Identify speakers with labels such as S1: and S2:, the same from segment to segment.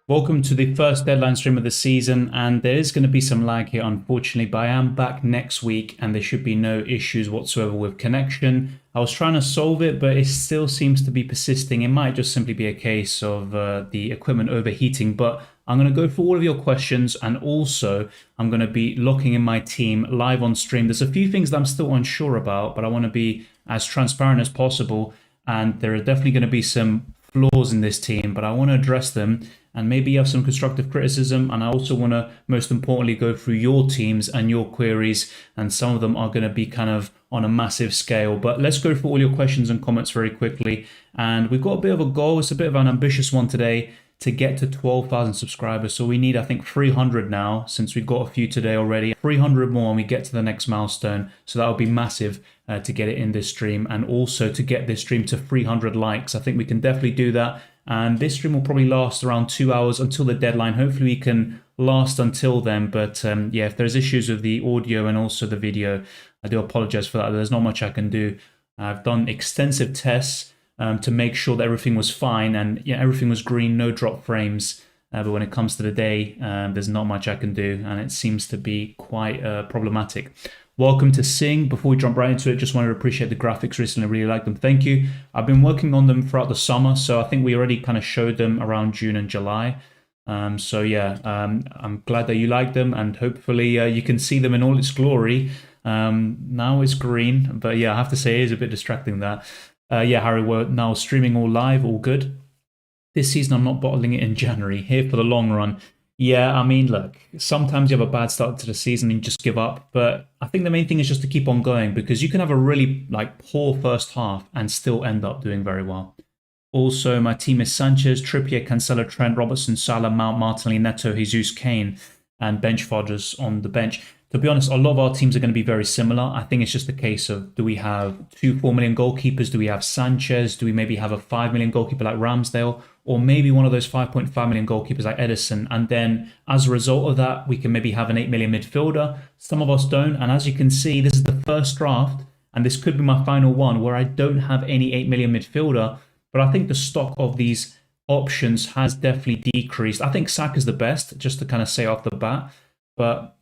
S1: Welcome to the first deadline stream of the season, and there is going to be some lag here unfortunately, but I am back next week and there should be no issues whatsoever with connection. I was trying to solve it, but it still seems to be persisting. It might just simply be a case of the equipment overheating, but I'm going to go through all of your questions, and also I'm going to be locking in my team live on stream. There's a few things that I'm still unsure about, but I want to be as transparent as possible, and there are definitely going to be some flaws in this team, but I want to address them and maybe have some constructive criticism. And I also want to, most importantly, go through your teams and your queries, and some of them are going to be kind of on a massive scale. But let's go through all your questions and comments very quickly. And we've got a bit of a goal. It's a bit of an ambitious one today, to get to 12,000 subscribers. So we need, I think, 300 now, since we've got a few today already. 300 more and we get to the next milestone. So that would be massive to get it in this stream, and also to get this stream to 300 likes. I think we can definitely do that. And this stream will probably last around 2 hours until the deadline. Hopefully we can last until then. But yeah, if there's issues with the audio and also the video, I do apologize for that. There's not much I can do. I've done extensive tests to make sure that everything was fine, and yeah, everything was green, no drop frames. But when it comes to the day, there's not much I can do, and it seems to be quite problematic. Welcome to Sing. Before we jump right into it, just wanted to appreciate the graphics recently. Really like them. Thank you. I've been working on them throughout the summer, so I think we already kind of showed them around June and July. So yeah, I'm glad that you like them, and hopefully you can see them in all its glory. Now it's green, but yeah, I have to say it is a bit distracting that. Yeah, Harry, we're now streaming all live, all good. This season, I'm not bottling it in January, here for the long run. Yeah, I mean, look, sometimes you have a bad start to the season and you just give up. But I think the main thing is just to keep on going, because you can have a really poor first half and still end up doing very well. Also, my team is Sanchez, Trippier, Cancelo, Trent, Robertson, Salah, Mount, Martinelli, Neto, Jesus, Kane, and bench fodders on the bench. To be honest, a lot of our teams are going to be very similar. I think it's just a case of, do we have 2 4 million goalkeepers? Do we have Sanchez? Do we maybe have a 5 million goalkeeper like Ramsdale? Or maybe one of those 5.5 million goalkeepers like Edison? And then as a result of that, we can maybe have an 8 million midfielder. Some of us don't. And as you can see, this is the first draft, and this could be my final one, where I don't have any 8 million midfielder. But I think the stock of these options has definitely decreased. I think Saka's the best, just to kind of say off the bat. But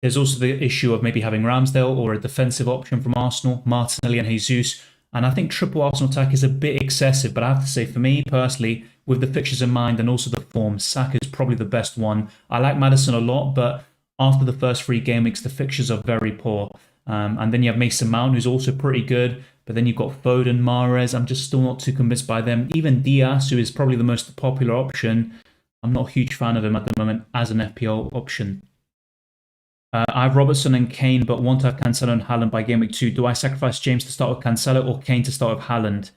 S1: there's also the issue of maybe having Ramsdale or a defensive option from Arsenal, Martinelli and Jesus. And I think triple Arsenal attack is a bit excessive, but I have to say, for me personally, with the fixtures in mind and also the form, Saka is probably the best one. I like Maddison a lot, but after the first 3 game weeks, the fixtures are very poor. And then you have Mason Mount, who's also pretty good. But then you've got Foden, Mahrez. I'm just still not too convinced by them. Even Diaz, who is probably the most popular option, I'm not a huge fan of him at the moment as an FPL option. I have Robertson and Kane, but want to have Cancelo and Haaland by game week 2. Do I sacrifice James to start with Cancelo or Kane to start with Haaland?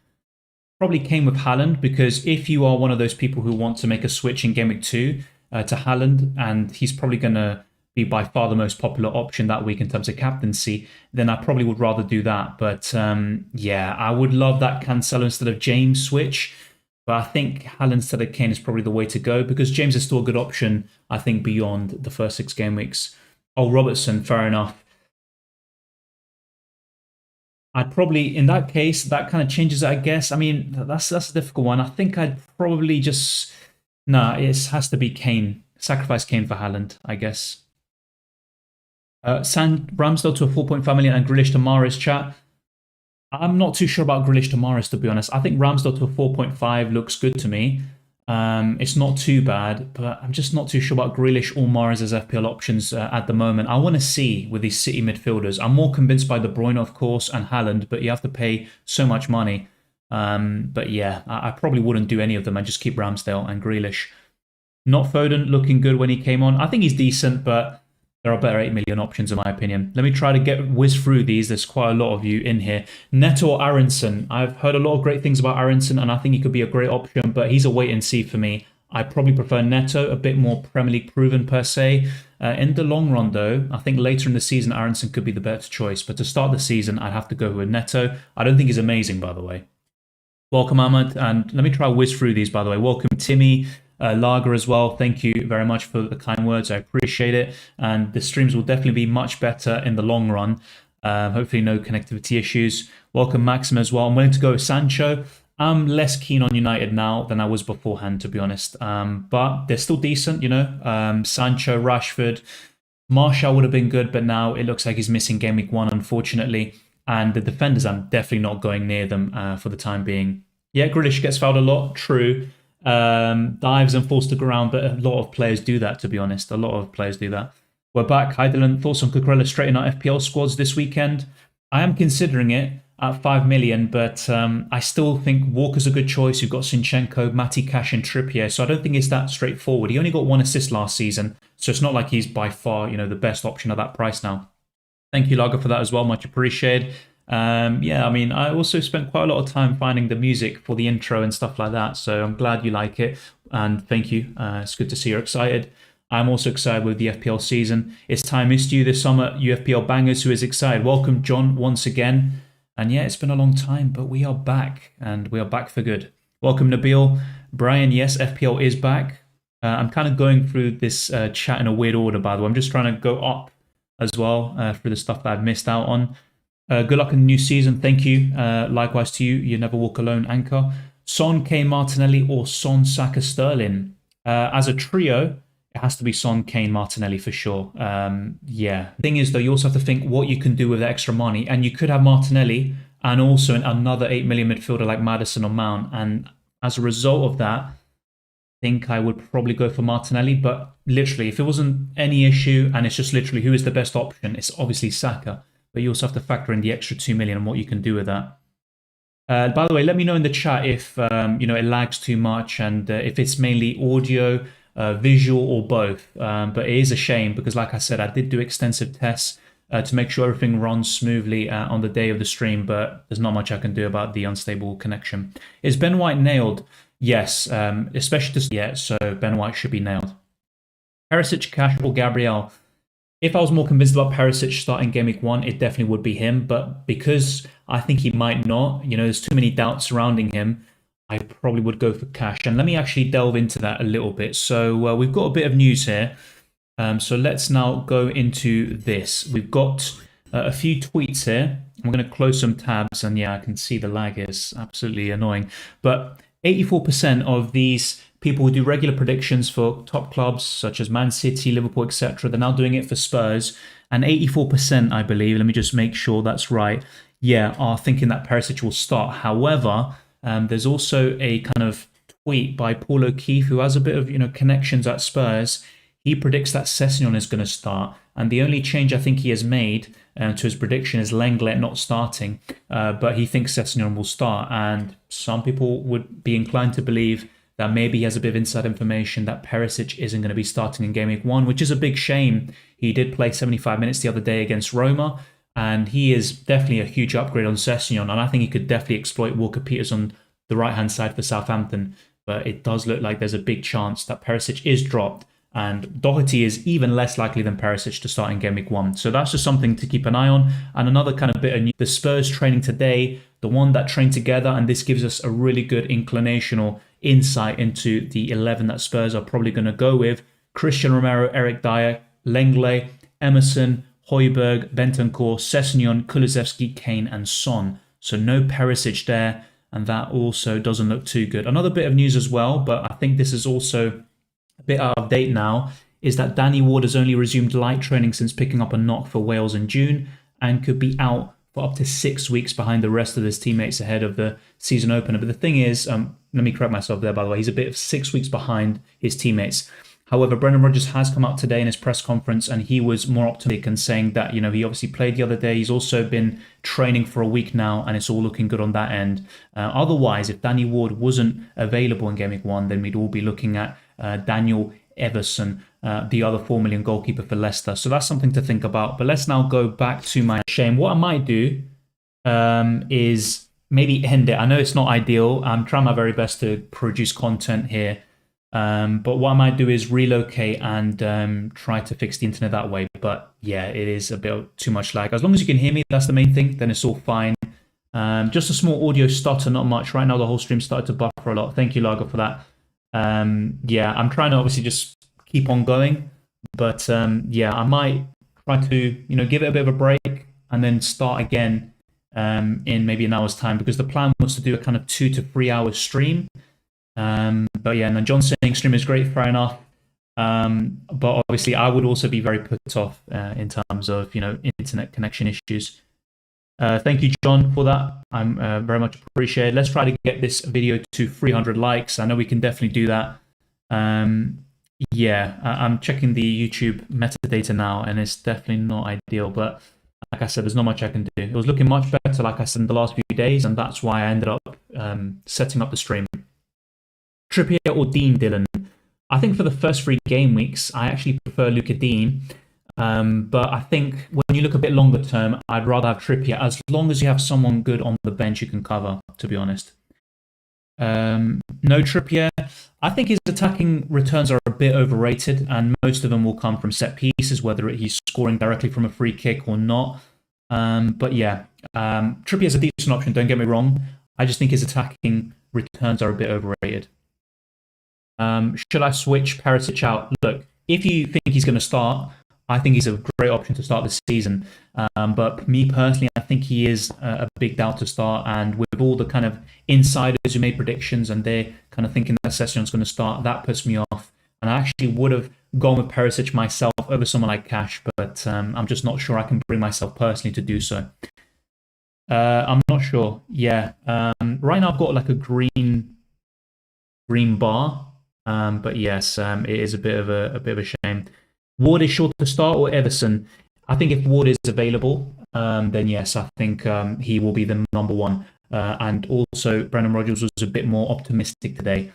S1: Probably Kane with Haaland, because if you are one of those people who want to make a switch in game week 2 to Haaland, and he's probably going to be by far the most popular option that week in terms of captaincy, then I probably would rather do that. But yeah, I would love that Cancelo instead of James switch. But I think Haaland instead of Kane is probably the way to go, because James is still a good option, I think, beyond the first 6 game weeks. Oh, Robertson, fair enough. I'd probably, in that case, that kind of changes it, I guess. I mean, that's a difficult one. I think I'd probably just... Nah, it has to be Kane. Sacrifice Kane for Haaland, I guess. Ramsdale to a 4.5 million and Grealish to Mahrez, chat. I'm not too sure about Grealish to Mahrez, to be honest. I think Ramsdale to a 4.5 looks good to me. It's not too bad, but I'm just not too sure about Grealish or Mahrez as FPL options at the moment. I want to see with these City midfielders. I'm more convinced by De Bruyne, of course, and Haaland, but you have to pay so much money. But yeah, I probably wouldn't do any of them. I'd just keep Ramsdale and Grealish. Not Foden, looking good when he came on. I think he's decent, but there are better 8 million options in my opinion. Let me try to whiz through these. There's quite a lot of you in here. Neto or Aronson. I've heard a lot of great things about Aronson, and I think he could be a great option, but he's a wait and see for me. I probably prefer Neto, a bit more Premier League proven per se. In the long run though, I think later in the season Aronson could be the better choice, but to start the season I'd have to go with Neto. I don't think he's amazing, by the way. Welcome, Ahmed. And let me try whiz through these, by the way. Welcome, Timmy. Lager as well. Thank you very much for the kind words. I appreciate it. And the streams will definitely be much better in the long run. Hopefully, no connectivity issues. Welcome, Maxim, as well. I'm willing to go with Sancho. I'm less keen on United now than I was beforehand, to be honest. But they're still decent, you know. Sancho, Rashford, Martial would have been good, but now it looks like he's missing game week 1, unfortunately. And the defenders, I'm definitely not going near them for the time being. Yeah, Grealish gets fouled a lot, true. Dives and falls to ground, but a lot of players do that, to be honest. A lot of players do that. We're back. Hi, Dylan. Thoughts on Cucurella straight in our FPL squads this weekend? I am considering it at 5 million, but I still think Walker's a good choice. You've got Zinchenko, Matty Cash, and Trippier, so I don't think it's that straightforward. He only got 1 assist last season, so it's not like he's by far, the best option at that price now. Thank you, Lager, for that as well. Much appreciated. Yeah, I mean, I also spent quite a lot of time finding the music for the intro and stuff like that, so I'm glad you like it, and thank you. It's good to see you're excited. I'm also excited with the FPL season. It's time missed you this summer, you FPL bangers. Who is excited? Welcome, John, once again. And yeah, it's been a long time, but we are back, and we are back for good. Welcome, Nabil. Brian, yes, FPL is back. I'm kind of going through this chat in a weird order, by the way. I'm just trying to go up as well for the stuff that I've missed out on. Good luck in the new season. Thank you. Likewise to you. You never walk alone, Anchor. Son, Kane, Martinelli, or Son, Saka, Sterling. As a trio, it has to be Son, Kane, Martinelli for sure. Yeah. The thing is, though, you also have to think what you can do with the extra money. And you could have Martinelli and also another 8 million midfielder like Maddison or Mount. And as a result of that, I think I would probably go for Martinelli. But literally, if it wasn't any issue and it's just literally who is the best option, it's obviously Saka. But you also have to factor in the extra 2 million and what you can do with that. By the way, let me know in the chat if it lags too much and if it's mainly audio, visual, or both. But it is a shame because, like I said, I did do extensive tests to make sure everything runs smoothly on the day of the stream, but there's not much I can do about the unstable connection. Is Ben White nailed? Yes, especially this yet, so Ben White should be nailed. Perisic, Cash, or Gabriel? If I was more convinced about Perisic starting game week 1, it definitely would be him. But because I think he might not, there's too many doubts surrounding him, I probably would go for Cash. And let me actually delve into that a little bit. So we've got a bit of news here. So let's now go into this. We've got a few tweets here. I'm going to close some tabs. And yeah, I can see the lag is absolutely annoying. But 84% of these people who do regular predictions for top clubs such as Man City, Liverpool, etc., they're now doing it for Spurs. And 84%, I believe, let me just make sure that's right, are thinking that Perisic will start. However, there's also a kind of tweet by Paul O'Keefe, who has a bit of connections at Spurs. He predicts that Sessegnon is going to start. And the only change I think he has made to his prediction is Lenglet not starting. But he thinks Sessegnon will start. And some people would be inclined to believe that maybe he has a bit of inside information that Perisic isn't going to be starting in game week 1, which is a big shame. He did play 75 minutes the other day against Roma, and he is definitely a huge upgrade on Sessegnon, and I think he could definitely exploit Walker-Peters on the right-hand side for Southampton, but it does look like there's a big chance that Perisic is dropped, and Doherty is even less likely than Perisic to start in game week 1. So that's just something to keep an eye on. And another kind of bit of news, the Spurs training today, the one that trained together, and this gives us a really good inclinational insight into the 11 that Spurs are probably going to go with. Christian Romero, Eric Dyer, Lenglet, Emerson, Højbjerg, Bentancur, Sessegnon, Kulusevski, Kane, and Son. So no Perisic there, and that also doesn't look too good. Another bit of news as well, but I think this is also a bit out of date now, is that Danny Ward has only resumed light training since picking up a knock for Wales in June and could be out for up to 6 weeks behind the rest of his teammates ahead of the season opener. But the thing is, let me correct myself there, by the way, he's a bit of 6 weeks behind his teammates. However, Brendan Rodgers has come out today in his press conference and he was more optimistic and saying that, he obviously played the other day. He's also been training for a week now and it's all looking good on that end. Otherwise, if Danny Ward wasn't available in Game Week 1, then we'd all be looking at Daniel Everson, the other 4 million goalkeeper for Leicester. So that's something to think about. But let's now go back to my shame. What I might do is maybe end it. I know it's not ideal. I'm trying my very best to produce content here. But what I might do is relocate and try to fix the internet that way. But yeah, it is a bit too much lag. As long as you can hear me, that's the main thing, then it's all fine. Just a small audio stutter, not much. Right now, the whole stream started to buffer a lot. Thank you, Lago, for that. Yeah, I'm trying to obviously just keep on going, but yeah, I might try to give it a bit of a break and then start again in maybe an hour's time, because the plan was to do a kind of 2 to 3 hour stream. But yeah, and then John's saying stream is great, fair enough. But obviously, I would also be very put off in terms of internet connection issues. Thank you, John, for that. I'm very much appreciated. Let's try to get this video to 300 likes. I know we can definitely do that. Yeah, I'm checking the YouTube metadata now, and it's definitely not ideal. But like I said, there's not much I can do. It was looking much better, like I said, in the last few days, and that's why I ended up setting up the stream. Trippier or Dean, Dylan? I think for the first 3 game weeks, I actually prefer Luca Dean. But I think when you look a bit longer term, I'd rather have Trippier, as long as you have someone good on the bench you can cover, to be honest. No Trippier. I think his attacking returns are a bit overrated, and most of them will come from set pieces, whether he's scoring directly from a free kick or not. But yeah, Trippier is a decent option, don't get me wrong. I just think his attacking returns are a bit overrated. Should I switch Perisic out? Look, if you think he's going to start, I think he's a great option to start this season. But me personally, I think he is a big doubt to start. And with all the kind of insiders who made predictions and they're kind of thinking that Session's going to start, that puts me off. And I actually would have gone with Perisic myself over someone like Cash, but I'm just not sure I can bring myself personally to do so. I'm not sure. Yeah. Right now I've got like a green bar. But yes, it is a bit of a shame. Ward is sure to start, or Everson? I think if Ward is available, then yes, I think he will be the number one. And also, Brendan Rodgers was a bit more optimistic today.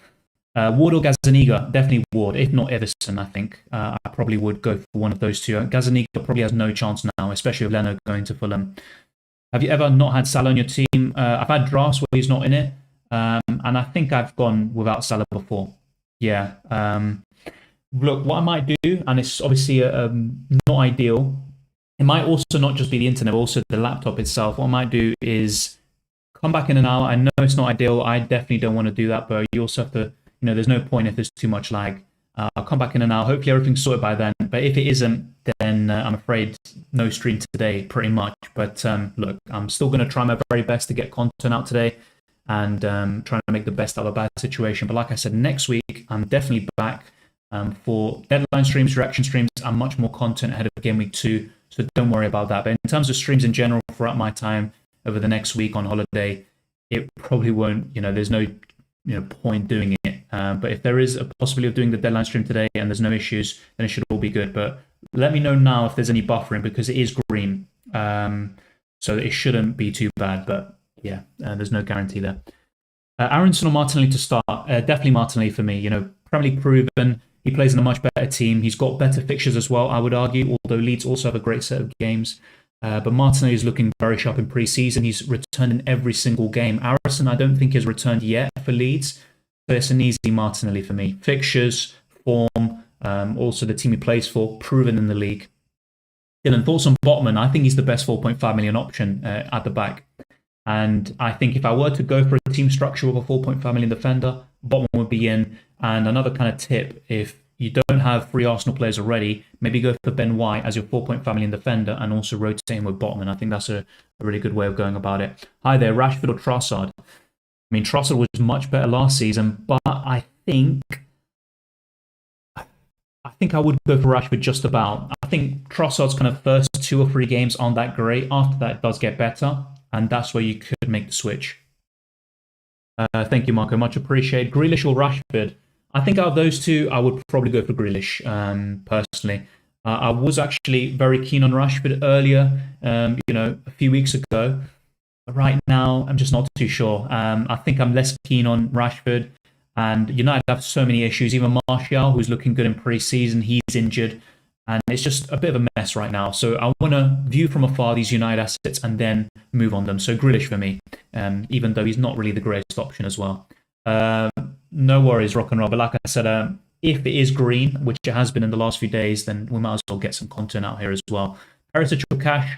S1: Ward or Gazzaniga? Definitely Ward, if not Everson, I think. I probably would go for one of those two. Gazzaniga probably has no chance now, especially with Leno going to Fulham. Have you ever not had Salah on your team? I've had drafts where he's not in it, and I think I've gone without Salah before. Yeah. Look, what I might do, and it's obviously not ideal. It might also not just be the internet, but also the laptop itself. What I might do is come back in an hour. I know it's not ideal. I definitely don't want to do that, but you also have to, there's no point if there's too much lag. I'll come back in an hour. Hopefully everything's sorted by then. But if it isn't, then I'm afraid no stream today, pretty much. But look, I'm still going to try my very best to get content out today and trying to make the best out of a bad situation. But like I said, next week, I'm definitely back for deadline streams, reaction streams, and much more content ahead of Game Week 2. So don't worry about that. But in terms of streams in general, throughout my time over the next week on holiday, it probably won't, there's no point doing it. But if there is a possibility of doing the deadline stream today and there's no issues, then it should all be good. But let me know now if there's any buffering, because it is green. So it shouldn't be too bad. But yeah, there's no guarantee there. Aronson or Martinelli to start? Definitely Martinelli for me. Premier League proven. He plays in a much better team. He's got better fixtures as well, I would argue, although Leeds also have a great set of games. But Martinelli is looking very sharp in pre-season. He's returned in every single game. Aronson, I don't think, has returned yet for Leeds. So it's an easy Martinelli for me. Fixtures, form, also the team he plays for, proven in the league. Dylan, thoughts on Botman? I think he's the best 4.5 million option at the back. And I think if I were to go for a team structure with a 4.5 million defender, Botman would be in. And another kind of tip, if you don't have 3 Arsenal players already, maybe go for Ben White as your 4.5 million defender and also rotate him with Botman. I think that's a really good way of going about it. Hi there, Rashford or Trossard? I mean, Trossard was much better last season, but I think I would go for Rashford just about. I think Trossard's kind of first 2 or 3 games aren't that great. After that, it does get better, and that's where you could make the switch. Thank you, Marco. Much appreciated. Grealish or Rashford? I think out of those two, I would probably go for Grealish, personally. I was actually very keen on Rashford earlier, a few weeks ago. Right now, I'm just not too sure. I think I'm less keen on Rashford. And United have so many issues. Even Martial, who's looking good in pre-season, he's injured. And it's just a bit of a mess right now. So I want to view from afar these United assets and then move on them. So Grealish for me, even though he's not really the greatest option as well. No worries, Rock and Roll. But like I said, if it is green, which it has been in the last few days, then we might as well get some content out here as well. Perisic or Cash?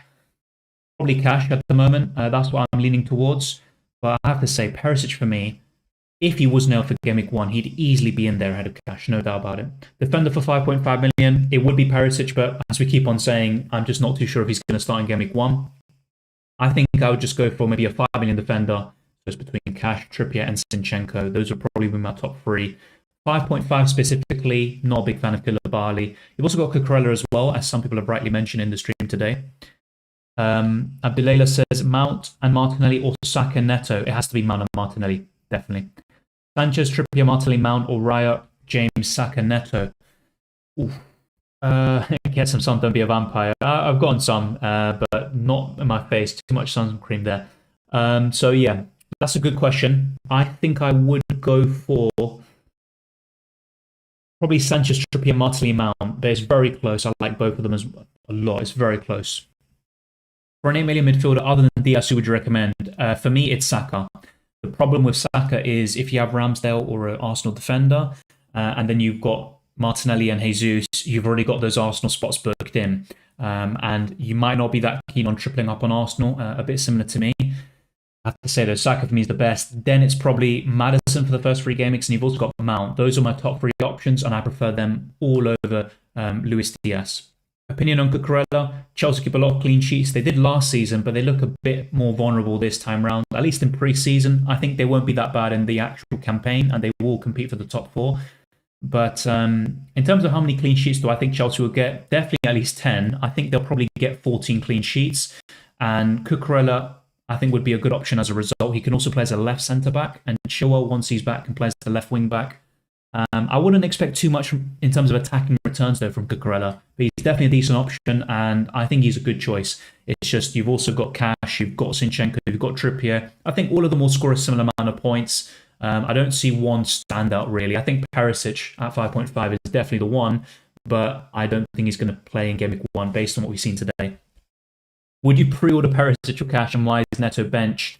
S1: Probably cash at the moment. That's what I'm leaning towards. But I have to say, Perisic for me, if he was nailed for Game Week 1, he'd easily be in there ahead of cash, no doubt about it. Defender for 5.5 million, it would be Perisic, but as we keep on saying, I'm just not too sure if he's going to start in Game Week 1. I think I would just go for maybe a 5 million defender, just between Cash, Trippier, and Zinchenko. Those would probably be my top three. 5.5 specifically, not a big fan of Koulibaly. You've also got Cucurella as well, as some people have rightly mentioned in the stream today. Abdulela says Mount and Martinelli or Saka Neto. It has to be Mount and Martinelli, definitely. Sanchez, Trippier, Martinelli, Mount, or Raya, James, Saka, Neto. Oof. Get some sun, don't be a vampire. I've gotten some, but not in my face. Too much sun cream there. So yeah, that's a good question. I think I would go for probably Sanchez, Trippier, Martinelli, Mount. But it's very close. I like both of them a lot. It's very close. For an 8 million midfielder, other than Diaz, who would you recommend? For me, it's Saka. The problem with Saka is if you have Ramsdale or an Arsenal defender, and then you've got Martinelli and Jesus, you've already got those Arsenal spots booked in. And you might not be that keen on tripling up on Arsenal, a bit similar to me. I have to say, though, Saka for me is the best. Then it's probably Maddison for the first 3 game weeks, and you've also got Mount. Those are my top 3 options, and I prefer them all over Luis Diaz. Opinion on Cucurella. Chelsea keep a lot of clean sheets. They did last season, but they look a bit more vulnerable this time round, at least in pre-season. I think they won't be that bad in the actual campaign, and they will compete for the top 4. But in terms of how many clean sheets do I think Chelsea will get? Definitely at least 10. I think they'll probably get 14 clean sheets. And Cucurella, I think, would be a good option as a result. He can also play as a left centre-back, and Chilwell, once he's back, can play as the left wing-back. I wouldn't expect too much in terms of attacking returns, though, from Cucurella. But he's definitely a decent option, and I think he's a good choice. It's just you've also got Cash, you've got Zinchenko, you've got Trippier. I think all of them will score a similar amount of points. I don't see one standout, really. I think Perisic at 5.5 is definitely the one, but I don't think he's going to play in Game Week 1 based on what we've seen today. Would you pre-order Perisic or Cash, and why is Neto benched?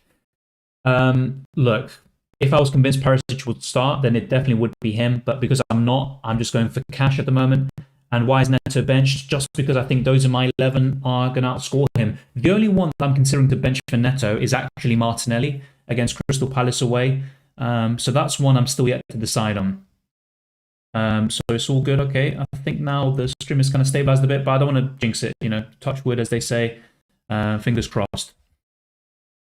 S1: Look, if I was convinced Perisic would start, then it definitely would be him. But because I'm not, I'm just going for Cash at the moment. And why is Neto benched? Just because I think those in my 11 are going to outscore him. The only one that I'm considering to bench for Neto is actually Martinelli against Crystal Palace away. So that's one I'm still yet to decide on. So it's all good. Okay, I think now the stream is kind of stabilized a bit, but I don't want to jinx it. Touch wood, as they say. Fingers crossed.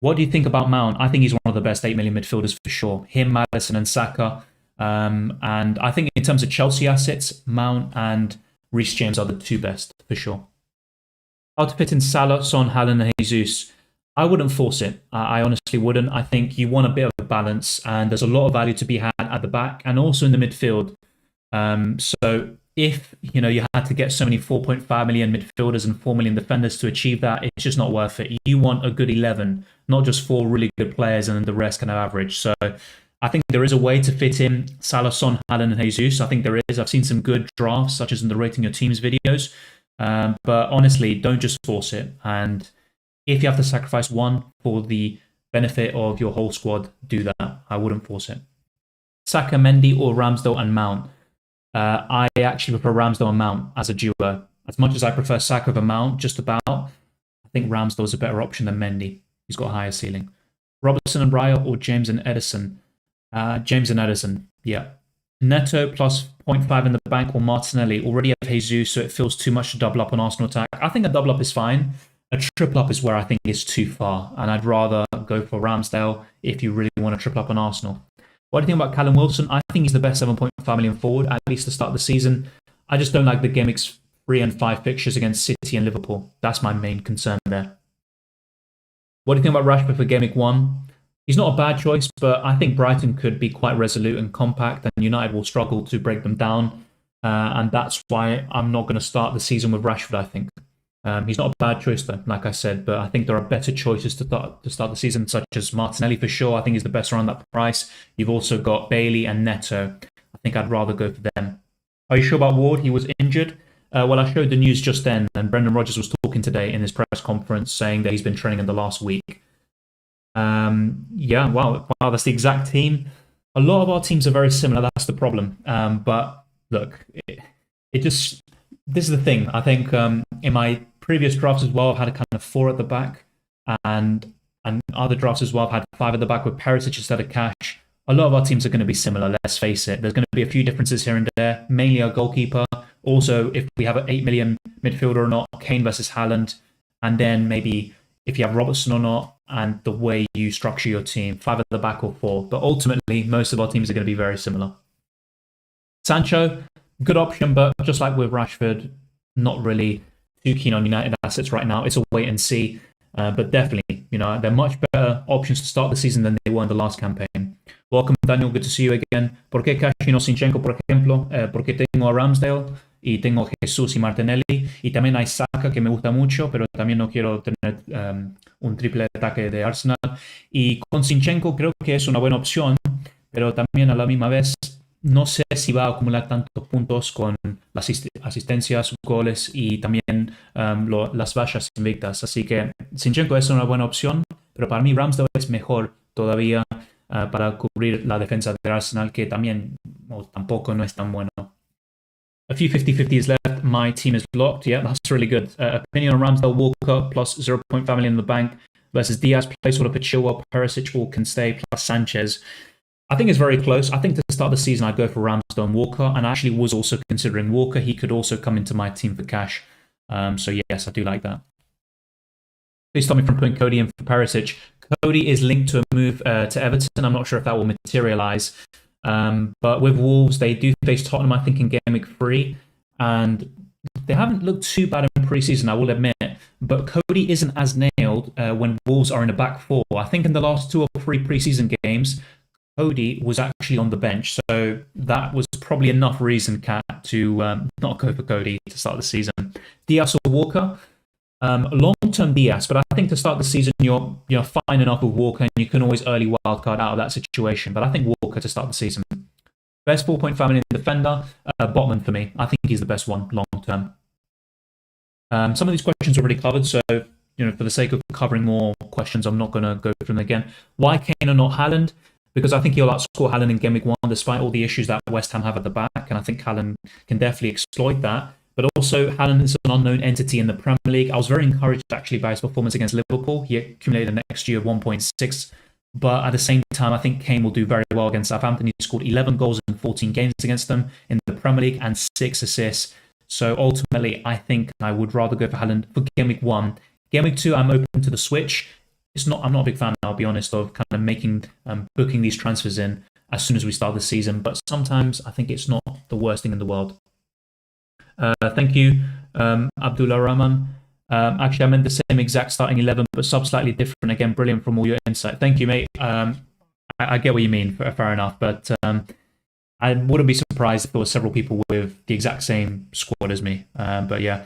S1: What do you think about Mount? I think he's one of the best 8 million midfielders for sure. Him, Maddison, and Saka. And I think in terms of Chelsea assets, Mount and Reece James are the 2 best for sure. How to fit in Salah, Son, Haaland, and Jesus? I wouldn't force it. I honestly wouldn't. I think you want a bit of a balance, and there's a lot of value to be had at the back and also in the midfield. So if you had to get so many 4.5 million midfielders and 4 million defenders to achieve that, it's just not worth it. You want a good 11, not just 4 really good players and then the rest kind of average. So I think there is a way to fit in Salah, Son, Haaland, and Jesus. I think there is. I've seen some good drafts, such as in the Rating Your Teams videos. But honestly, don't just force it. And if you have to sacrifice one for the benefit of your whole squad, do that. I wouldn't force it. Saka, Mendy, or Ramsdale and Mount? I actually prefer Ramsdale and Mount as a duo. As much as I prefer Saka over Mount, just about, I think Ramsdale is a better option than Mendy. He's got a higher ceiling. Robertson and Raya or James and Edison? James and Edison, yeah. Neto plus 0.5 in the bank or Martinelli. Already have Jesus, so it feels too much to double up on Arsenal attack. I think a double up is fine. A triple up is where I think it's too far, and I'd rather go for Ramsdale if you really want to triple up on Arsenal. What do you think about Callum Wilson? I think he's the best 7.5 million forward, at least to start the season. I just don't like the Game Weeks 3 and 5 fixtures against City and Liverpool. That's my main concern there. What do you think about Rashford for Game Week 1? He's not a bad choice, but I think Brighton could be quite resolute and compact, and United will struggle to break them down. And that's why I'm not going to start the season with Rashford, I think. He's not a bad choice, though, like I said, but I think there are better choices to start the season, such as Martinelli for sure. I think he's the best around that price. You've also got Bailey and Neto. I think I'd rather go for them. Are you sure about Ward? He was injured. Well, I showed the news just then, and Brendan Rodgers was talking today in his press conference saying that he's been training in the last week. Yeah, wow, that's the exact team. A lot of our teams are very similar. That's the problem. But look, this is the thing. I think in my previous drafts as well, I've had a kind of 4 at the back. and other drafts as well. I've had 5 at the back with Perisic instead of Cash. A lot of our teams are going to be similar, let's face it. There's going to be a few differences here and there, mainly our goalkeeper. Also, if we have an 8 million midfielder or not, Kane versus Haaland, and then maybe if you have Robertson or not, and the way you structure your team, 5 at the back or 4. But ultimately, most of our teams are going to be very similar. Sancho, good option, but just like with Rashford, not really too keen on United assets right now. It's a wait and see. But definitely, they're much better options to start the season than they were in the last campaign. Welcome, Daniel. Good to see you again. ¿Por qué Cash y no Zinchenko, por ejemplo? Porque tengo a Ramsdale y tengo a Jesús y Martinelli. Y también hay Saka, que me gusta mucho, pero también no quiero tener un triple ataque de Arsenal. Y con Zinchenko creo que es una buena opción, pero también a la misma vez no sé si va a acumular tantos puntos con las asistencias, goles y también las vallas invictas. Así que Zinchenko es una buena opción, pero para mí Ramsdale es mejor todavía para cubrir la defensa de Arsenal, que también tampoco no es tan bueno. A few 50-50s left. My team is locked. Yeah, that's really good. Opinion on Ramsdale, Walker plus 0.5 million in the bank versus Diaz, placeholder for Chilwell, Perisic, all can stay, plus Sanchez. I think it's very close. I think to start the season, I'd go for Ramsdale and Walker, and I actually was also considering Walker. He could also come into my team for cash. So yes, I do like that. Please stop me from putting Cody in for Perisic. Cody is linked to a move to Everton. I'm not sure if that will materialise. But with Wolves, they do face Tottenham, I think, in Game Week 3. And they haven't looked too bad in pre-season, I will admit. But Cody isn't as nailed when Wolves are in a back 4. I think in the last 2 or 3 pre-season games, Cody was actually on the bench, so that was probably enough reason, Kat, to not go for Cody to start the season. Diaz or Walker? Long-term Diaz, but I think to start the season, you're fine enough with Walker, and you can always early wildcard out of that situation. But I think Walker to start the season. Best 4.5 million defender, Botman for me. I think he's the best one long-term. Some of these questions are already covered, so for the sake of covering more questions, I'm not going to go through them again. Why Kane and not Haaland? Because I think he'll outscore Haaland in Game Week 1 despite all the issues that West Ham have at the back, and I think Haaland can definitely exploit that. But also, Haaland is an unknown entity in the Premier League. I was very encouraged actually by his performance against Liverpool. He accumulated an XG of 1.6. But at the same time, I think Kane will do very well against Southampton. He scored 11 goals in 14 games against them in the Premier League and 6 assists. So ultimately, I think I would rather go for Haaland for Game Week 1. Game Week 2, I'm open to the switch. I'm not a big fan, I'll be honest, of kind of booking these transfers in as soon as we start the season. But sometimes I think it's not the worst thing in the world. Thank you, Abdullah Rahman. Actually, I meant the same exact starting 11, but sub slightly different. Again, brilliant from all your insight. Thank you, mate. I get what you mean, fair enough. But I wouldn't be surprised if there were several people with the exact same squad as me. But yeah.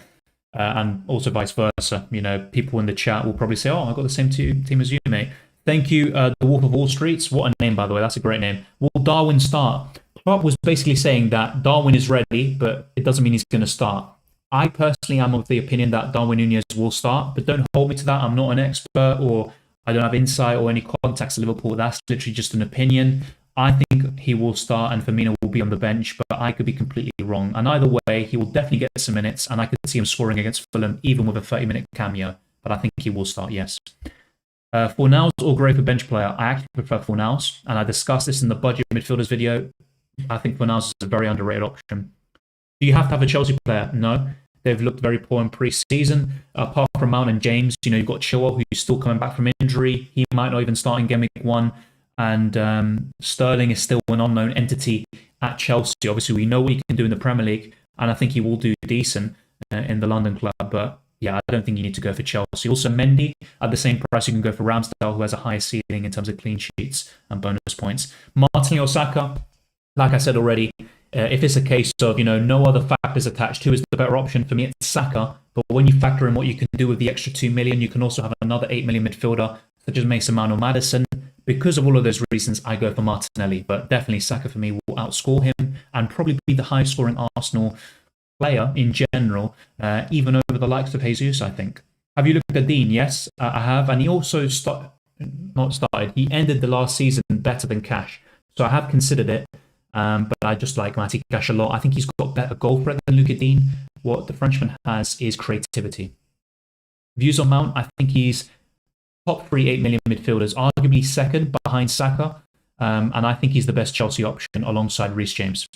S1: And also vice versa. People in the chat will probably say, I've got the same team as you, mate. Thank you, the Wolf of Wall Street. What a name, by the way. That's a great name. Will Darwin start? Klopp was basically saying that Darwin is ready, but it doesn't mean he's going to start. I personally am of the opinion that Darwin Núñez will start, but don't hold me to that. I'm not an expert, or I don't have insight or any contacts at Liverpool. That's literally just an opinion. I think he will start and Firmino will be on the bench, but I could be completely wrong. And either way, he will definitely get some minutes, and I could see him scoring against Fulham, even with a 30-minute cameo. But I think he will start, yes. Fornals or Gray for bench player? I actually prefer Fornals, and I discussed this in the budget midfielders video. I think Fornals is a very underrated option. Do you have to have a Chelsea player? No. They've looked very poor in pre-season. Apart from Mount and James, you've got Chilwell, who's still coming back from injury. He might not even start in Game Week 1. And Sterling is still an unknown entity at Chelsea. Obviously, we know what he can do in the Premier League, and I think he will do decent in the London club. But yeah, I don't think you need to go for Chelsea. Also, Mendy, at the same price, you can go for Ramsdale, who has a higher ceiling in terms of clean sheets and bonus points. Martinelli or Saka, like I said already, if it's a case of no other factors attached, who is the better option? For me, it's Saka. But when you factor in what you can do with the extra 2 million, you can also have another 8 million midfielder, such as Mason Mount or Maddison. Because of all of those reasons, I go for Martinelli, but definitely Saka for me will outscore him and probably be the highest scoring Arsenal player in general, even over the likes of Jesus, I think. Have you looked at Dean? Yes, I have. And he also he ended the last season better than Cash. So I have considered it, but I just like Matty Cash a lot. I think he's got better goal threat than Luca Dean. What the Frenchman has is creativity. Views on Mount, I think he's top 3 8 million midfielders, arguably second behind Saka. And I think he's the best Chelsea option alongside Reece James.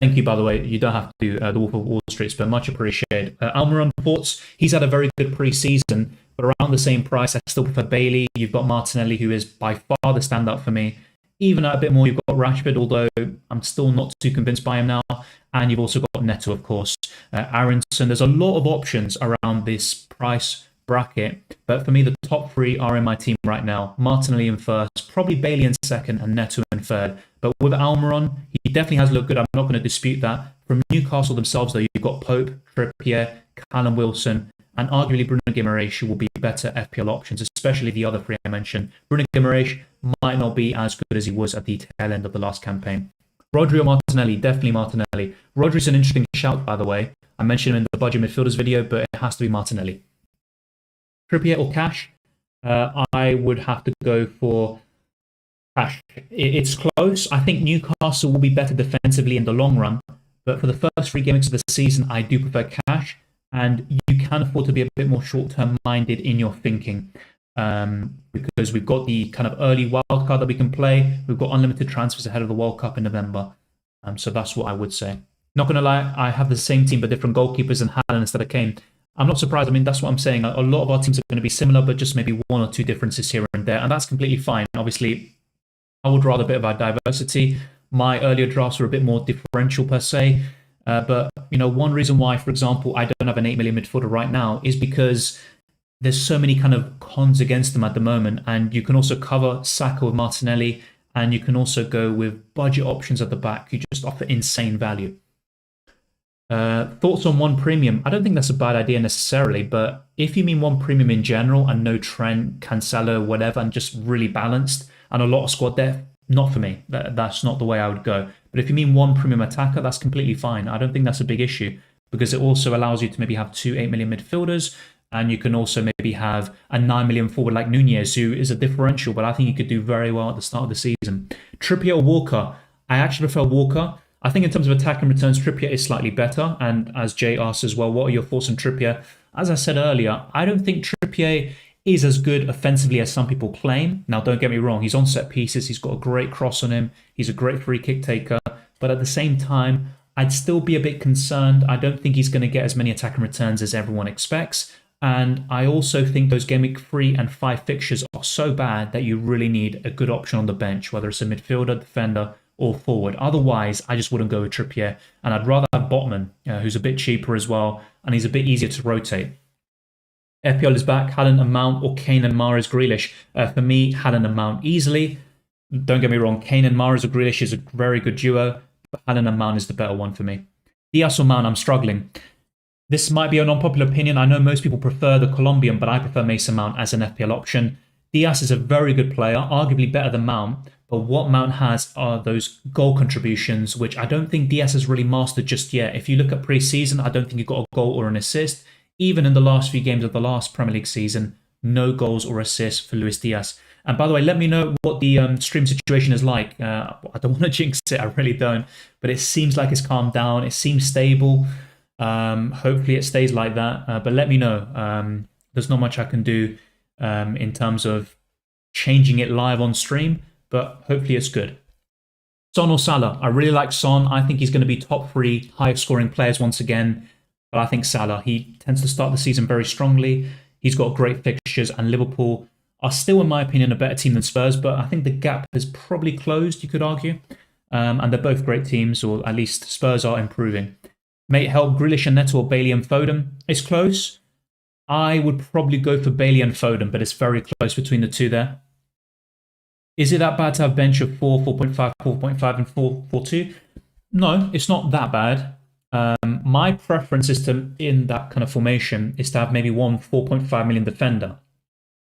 S1: Thank you, by the way. You don't have to do the Wolf of Wall Street, but much appreciated. Almiron thoughts. He's had a very good pre-season, but around the same price, I still prefer Bailey. You've got Martinelli, who is by far the standout for me. Even at a bit more, you've got Rashford, although I'm still not too convinced by him now. And you've also got Neto, of course. Aronson. There's a lot of options around this price bracket, but for me, the top 3 are in my team right now. Martinelli in first, probably Bailey in second, and Neto in third. But with Almiron, he definitely has looked good. I'm not going to dispute that. From Newcastle themselves, though, you've got Pope, Trippier, Callum Wilson, and arguably Bruno Guimaraes will be better FPL options, especially the other 3 I mentioned. Bruno Guimaraes might not be as good as he was at the tail end of the last campaign. Rodri or Martinelli? Definitely Martinelli. Rodri's an interesting shout, by the way. I mentioned him in the budget midfielders video, but it has to be Martinelli. Trippier or Cash? I would have to go for Cash. It's close. I think Newcastle will be better defensively in the long run, but for the first 3 games of the season, I do prefer Cash, and you can afford to be a bit more short-term minded in your thinking, because we've got the kind of early wild card that we can play. We've got unlimited transfers ahead of the World Cup in November, so that's what I would say. Not going to lie, I have the same team but different goalkeepers and Haaland instead of Kane. I'm not surprised. I mean, that's what I'm saying. A lot of our teams are going to be similar, but just maybe 1 or 2 differences here and there, and that's completely fine. Obviously, I would rather a bit of our diversity. My earlier drafts were a bit more differential per se, but one reason why, for example, I don't have an 8 million midfielder right now is because there's so many kind of cons against them at the moment, and you can also cover Saka with Martinelli, and you can also go with budget options at the back who just offer insane value. Thoughts on 1 premium? I don't think that's a bad idea necessarily, but if you mean 1 premium in general and no Trent, Cancelo, whatever, and just really balanced and a lot of squad depth, not for me. That's not the way I would go. But if you mean 1 premium attacker, that's completely fine. I don't think that's a big issue because it also allows you to maybe have 2 8 million midfielders, and you can also maybe have a 9 million forward like Nunez, who is a differential, but I think he could do very well at the start of the season. Trippier or Walker? I actually prefer Walker. I think in terms of attack and returns, Trippier is slightly better. And as Jay asked as well, what are your thoughts on Trippier? As I said earlier, I don't think Trippier is as good offensively as some people claim. Now, don't get me wrong. He's on set pieces. He's got a great cross on him. He's a great free kick taker. But at the same time, I'd still be a bit concerned. I don't think he's going to get as many attack and returns as everyone expects. And I also think those Game Week 3 and 5 fixtures are so bad that you really need a good option on the bench, whether it's a midfielder, defender, or forward. Otherwise, I just wouldn't go with Trippier. And I'd rather have Botman, who's a bit cheaper as well, and he's a bit easier to rotate. FPL is back. Haaland and Mount, or Kane and Mahrez Grealish? For me, Haaland and Mount easily. Don't get me wrong, Kane and Mahrez or Grealish is a very good duo, but Haaland and Mount is the better one for me. Diaz or Mount, I'm struggling. This might be an unpopular opinion. I know most people prefer the Colombian, but I prefer Mason Mount as an FPL option. Diaz is a very good player, arguably better than Mount, but what Mount has are those goal contributions, which I don't think Diaz has really mastered just yet. If you look at pre-season, I don't think he got a goal or an assist. Even in the last few games of the last Premier League season, no goals or assists for Luis Diaz. And by the way, let me know what the stream situation is like. I don't want to jinx it, I really don't. But it seems like it's calmed down. It seems stable. Hopefully it stays like that. But let me know. There's not much I can do in terms of changing it live on stream, but hopefully it's good. Son or Salah? I really like Son. I think he's going to be top 3 highest scoring players once again. But I think Salah, he tends to start the season very strongly. He's got great fixtures, and Liverpool are still, in my opinion, a better team than Spurs, but I think the gap has probably closed, you could argue. And they're both great teams, or at least Spurs are improving. May it help Grealish and Neto or Bailey and Foden? It's close. I would probably go for Bailey and Foden, but it's very close between the two there. Is it that bad to have bench of 4, 4.5, 4.5, and 4.2? No, it's not that bad. My preference is to, in that kind of formation, is to have maybe 1 4.5 million defender.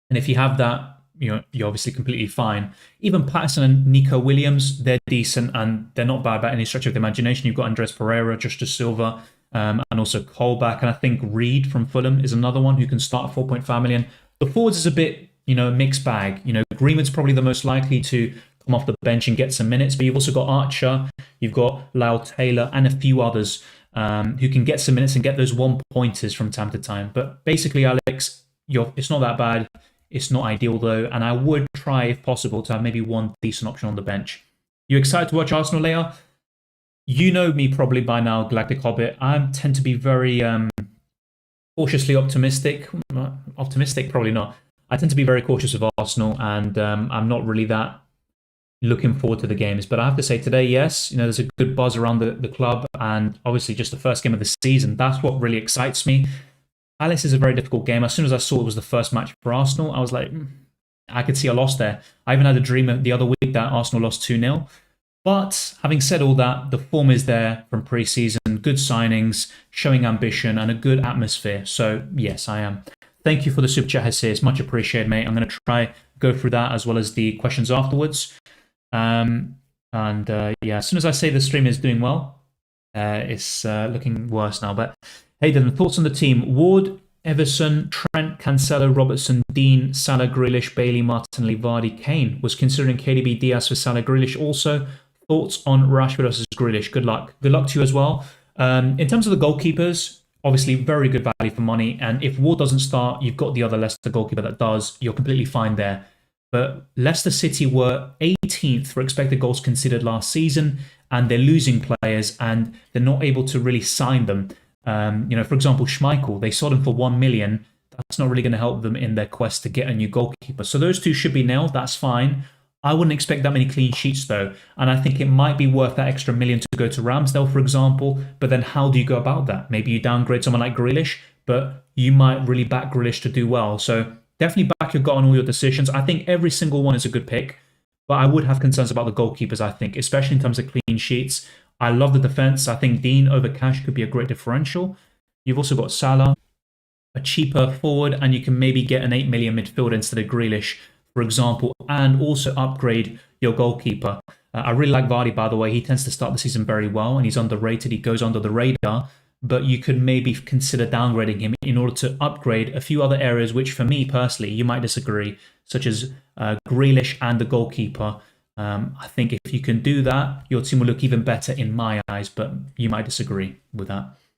S1: And if you have that, you're obviously completely fine. Even Patterson and Nico Williams, they're decent and they're not bad by any stretch of the imagination. You've got Andres Pereira, Josh Da Silva, and also Colback. And I think Reed from Fulham is another one who can start at 4.5 million. The forwards is a bit, mixed bag. Greenwood's probably the most likely to come off the bench and get some minutes, but you've also got Archer, you've got Lyle Taylor, and a few others who can get some minutes and get those 1-pointers from time to time. But basically, Alex, it's not that bad. It's not ideal though, and I would try, if possible, to have maybe one decent option on the bench. You excited to watch Arsenal later? You know me probably by now, Galactic Hobbit. I tend to be very cautiously optimistic. Optimistic, probably not. I tend to be very cautious of Arsenal, and I'm not really that looking forward to the games. But I have to say today, yes, there's a good buzz around the club, and obviously just the first game of the season. That's what really excites me. Palace is a very difficult game. As soon as I saw it was the first match for Arsenal, I was like, I could see a loss there. I even had a dream the other week that Arsenal lost 2-0. But having said all that, the form is there from pre-season, good signings, showing ambition, and a good atmosphere. So yes, I am. Thank you for the super chat, Hesse. It's much appreciated, mate. I'm going to try go through that as well as the questions afterwards. Yeah, as soon as I say the stream is doing well, it's looking worse now. But hey, Dylan, thoughts on the team? Ward, Everson, Trent, Cancelo, Robertson, Dean, Salah, Grealish, Bailey, Martinelli, Vardy, Kane. Was considering KDB, Diaz for Salah, Grealish also. Thoughts on Rashford versus Grealish? Good luck. Good luck to you as well. In terms of the goalkeepers, obviously very good value for money. And if Ward doesn't start, you've got the other Leicester goalkeeper that does. You're completely fine there. But Leicester City were 18th for expected goals considered last season, and they're losing players, and they're not able to really sign them. For example, Schmeichel, they sold him for 1 million. That's not really going to help them in their quest to get a new goalkeeper. So those two should be nailed. That's fine. I wouldn't expect that many clean sheets, though. And I think it might be worth that extra million to go to Ramsdale, for example. But then how do you go about that? Maybe you downgrade someone like Grealish, but you might really back Grealish to do well. So definitely back your gut on all your decisions. I think every single one is a good pick. But I would have concerns about the goalkeepers, I think, especially in terms of clean sheets. I love the defense. I think Dean over Cash could be a great differential. You've also got Salah, a cheaper forward, and you can maybe get an 8 million midfielder instead of Grealish, for example, and also upgrade your goalkeeper. I really like Vardy, by the way. He tends to start the season very well, and he's underrated. He goes under the radar, but you could maybe consider downgrading him in order to upgrade a few other areas, which for me personally, you might disagree, such as Grealish and the goalkeeper. I think if you can do that, your team will look even better in my eyes, but you might disagree with that.